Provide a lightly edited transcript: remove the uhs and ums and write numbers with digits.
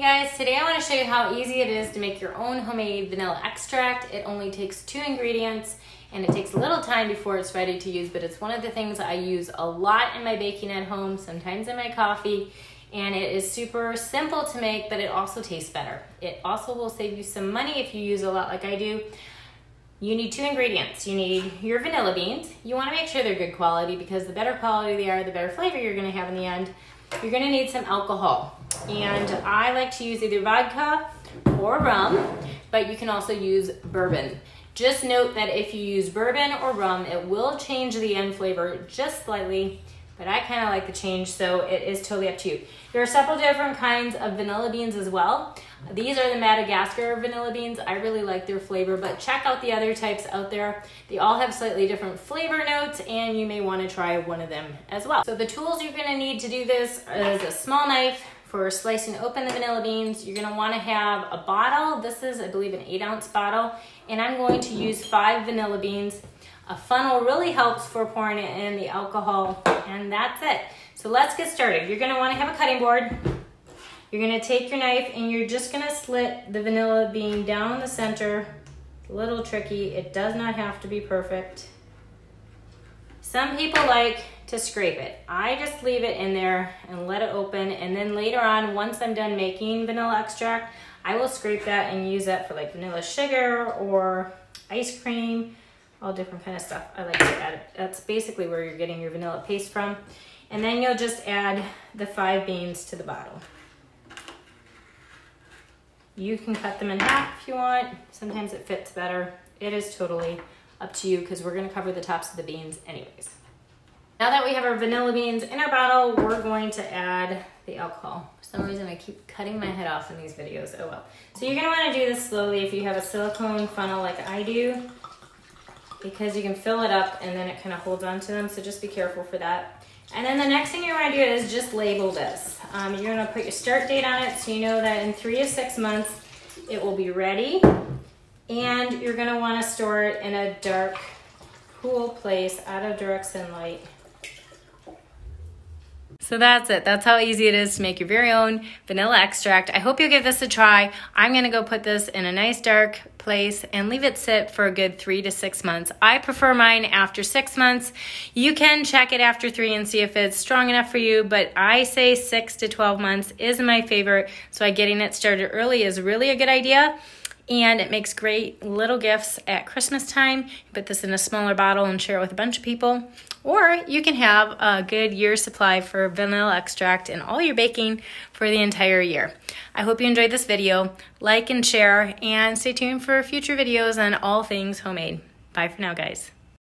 Hey guys, today I want to show you how easy it is to make your own homemade vanilla extract. It only takes 2 ingredients and it takes a little time before it's ready to use, but it's one of the things I use a lot in my baking at home, sometimes in my coffee, and it is super simple to make, but it also tastes better. It also will save you some money if you use a lot like I do. You need 2 ingredients. You need your vanilla beans. You want to make sure they're good quality because the better quality they are, the better flavor you're going to have in the end. You're going to need some alcohol. And I like to use either vodka or rum, but you can also use bourbon. Just note that if you use bourbon or rum, it will change the end flavor just slightly, but I kind of like the change, so it is totally up to you. There are several different kinds of vanilla beans as well. These are the Madagascar vanilla beans. I really like their flavor, but check out the other types out there. They all have slightly different flavor notes, and you may want to try one of them as well. So the tools you're going to need to do this is a small knife for slicing open the vanilla beans. You're going to want to have a bottle. This is, I believe, an 8-ounce bottle, and I'm going to use 5 vanilla beans. A funnel really helps for pouring it in the alcohol, and that's it. So let's get started. You're going to want to have a cutting board. You're going to take your knife and you're just going to slit the vanilla bean down the center. A little tricky. It does not have to be perfect. Some people like to scrape it. I just leave it in there and let it open, and then later on, once I'm done making vanilla extract, I will scrape that and use that for like vanilla sugar or ice cream, all different kind of stuff. I like to add it. That's basically where you're getting your vanilla paste from. And then you'll just add the 5 beans to the bottle. You can cut them in half if you want. Sometimes it fits better. It is totally up to you because we're going to cover the tops of the beans anyways. Now that we have our vanilla beans in our bottle, we're going to add the alcohol. For some reason I keep cutting my head off in these videos. Oh well. So you're going to want to do this slowly if you have a silicone funnel like I do, because you can fill it up and then it kind of holds on to them, so just be careful for that. And then the next thing you want to do is just label this. You're going to put your start date on it so you know that in 3 to 6 months it will be ready. And you're going to want to store it in a dark, cool place out of direct sunlight. So that's it. That's how easy it is to make your very own vanilla extract. I hope you'll give this a try. I'm going to go put this in a nice dark place and leave it sit for a good 3 to 6 months. I prefer mine after 6 months. You can check it after 3 and see if it's strong enough for you, but I say 6 to 12 months is my favorite. So getting it started early is really a good idea. And it makes great little gifts at Christmas time. Put this in a smaller bottle and share it with a bunch of people. Or you can have a good year's supply for vanilla extract in all your baking for the entire year. I hope you enjoyed this video. Like and share, and stay tuned for future videos on all things homemade. Bye for now, guys.